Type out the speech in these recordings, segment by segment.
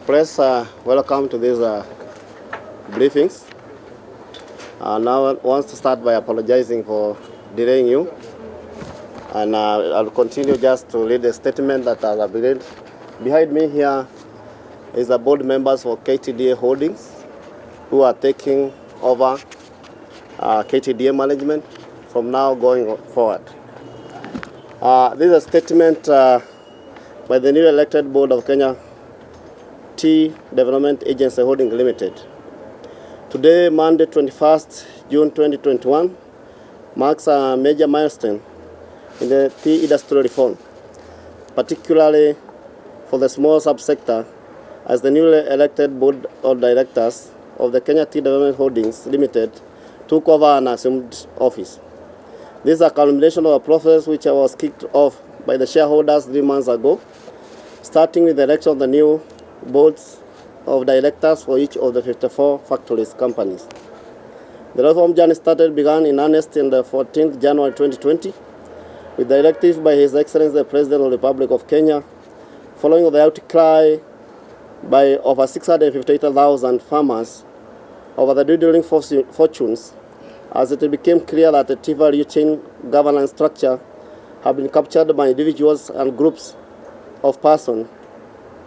Press, welcome to these briefings. Now I want to start by apologizing for delaying you. And I'll continue just to read the statement that I have read. Behind me here is the board members for Ktda Holdings who are taking over Ktda management from now going forward. This is a statement by the newly elected board of Kenya Tea Development Agency Holding Limited. Today, Monday, 21st June 2021, marks a major milestone in the tea industry reform, particularly for the small subsector, as the newly elected board of directors of the Kenya Tea Development Holdings Limited took over and assumed office. This is a culmination of a process which was kicked off by the shareholders 3 months ago, starting with the election of the new boards of directors for each of the 54 factories companies. The reform journey began in earnest on the 14th January 2020 with the directive by His Excellency the President of the Republic of Kenya, following the outcry by over 658,000 farmers over the dwindling fortunes, as it became clear that the tea value chain governance structure had been captured by individuals and groups of persons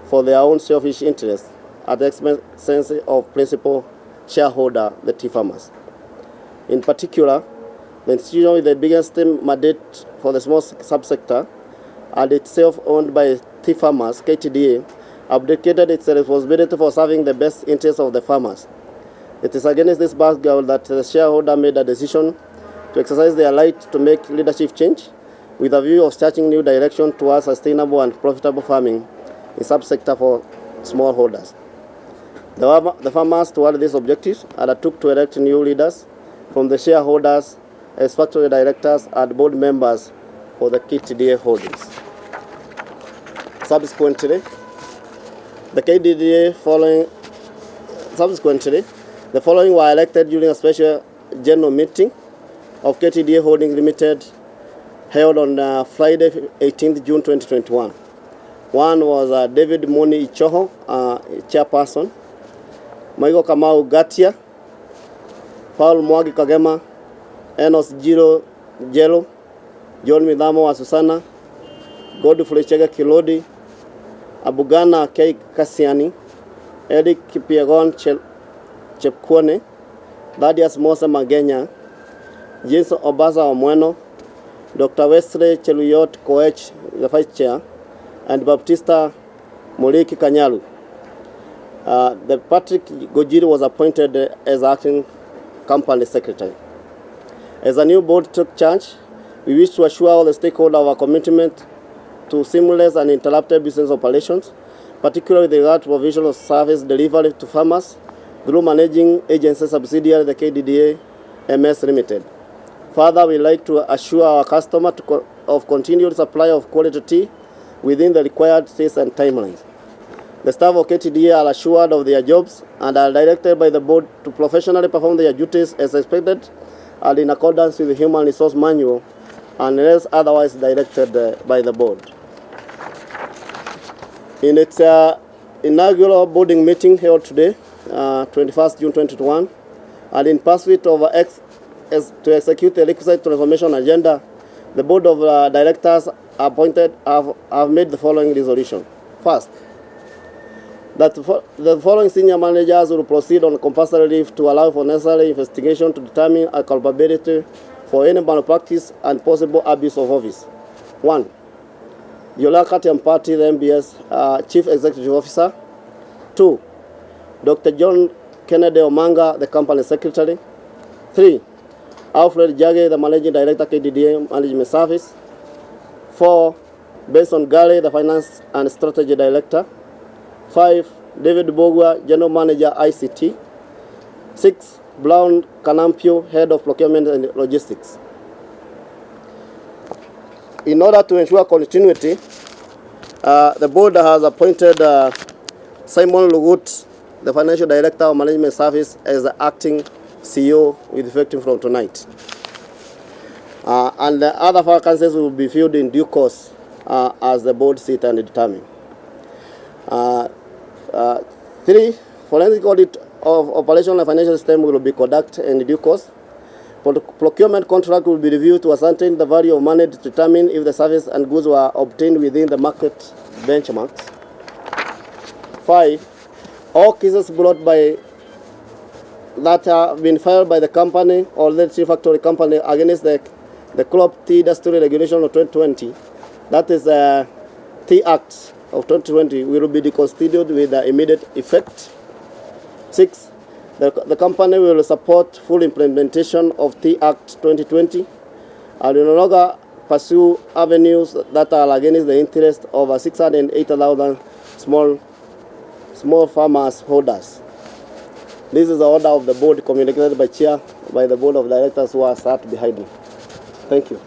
for their own selfish interests at the expense of principal shareholder, the tea farmers. In particular, the institution with the biggest mandate for the small subsector and itself owned by tea farmers, Ktda, abdicated its responsibility for serving the best interests of the farmers. It is against this background that the shareholder made a decision to exercise their right to make leadership change with a view of starting new direction towards sustainable and profitable farming in subsector for smallholders. The farmers toward this objective undertook to elect new leaders from the shareholders as factory directors and board members for the Ktda Holdings. Subsequently, the following were elected during a special general meeting of Ktda Holdings Limited held on Friday, 18th June 2021. One was David Moni Ichoho, chairperson, Michael Kamau Gatia, Paul Mwagi Kagema, Enos Jiro Jelo, John Midamo Asusana, Godfrey Chega Kilodi, Abugana Kei Kasiani, Eric Kipiegon Chepkwone, Thaddeus Mose Magenya, James Obaza Omweno, Dr. Wesley Cheluyot Koech, the vice chair, and Baptista Muliki Kanyalu. The Patrick Gojiri was appointed as acting company secretary. As a new board took charge, we wish to assure all the stakeholders of our commitment to seamless and uninterrupted business operations, particularly with regard to provision of service delivery to farmers through managing agency subsidiary, the Ktda MS Limited. Further, we like to assure our customer of continued supply of quality tea within the required states and timelines. The staff of Ktda are assured of their jobs and are directed by the board to professionally perform their duties as expected and in accordance with the Human Resource Manual unless otherwise directed by the board. In its inaugural boarding meeting held today, 21st June 2021, and in pursuit of to execute the requisite transformation agenda, the board of directors appointed have made the following resolution. First, that the following senior managers will proceed on compulsory leave to allow for necessary investigation to determine a culpability for any malpractice and possible abuse of office. 1. Yola Katiampati, the MBS Chief Executive Officer. 2. Dr. John Kennedy Omanga, the Company Secretary. 3. Alfred Jage, the Managing Director, Ktda Management Service. 4. Benson Gale, the Finance and Strategy Director. 5. David Bogwa, General Manager, ICT. 6. Brown Kanampio, Head of Procurement and Logistics. In order to ensure continuity, the board has appointed Simon Lugut, the Financial Director of Management Service, as the acting CEO with effect from tonight. And the other vacancies will be filled in due course as the board sit and determine. 3. Forensic audit of operational and financial system will be conducted in due course. Procurement contract will be reviewed to ascertain the value of money to determine if the service and goods were obtained within the market benchmarks. 5. All cases brought by that have been filed by the company or the factory company against the crop tea industry regulation of 2020, that is Tea Act of 2020, will be deconstituted with immediate effect. 6. The company will support full implementation of Tea Act 2020 and will no longer pursue avenues that are against the interest of 680,000 small farmers holders. This is the order of the board communicated by the board of directors who are sat behind me. Thank you.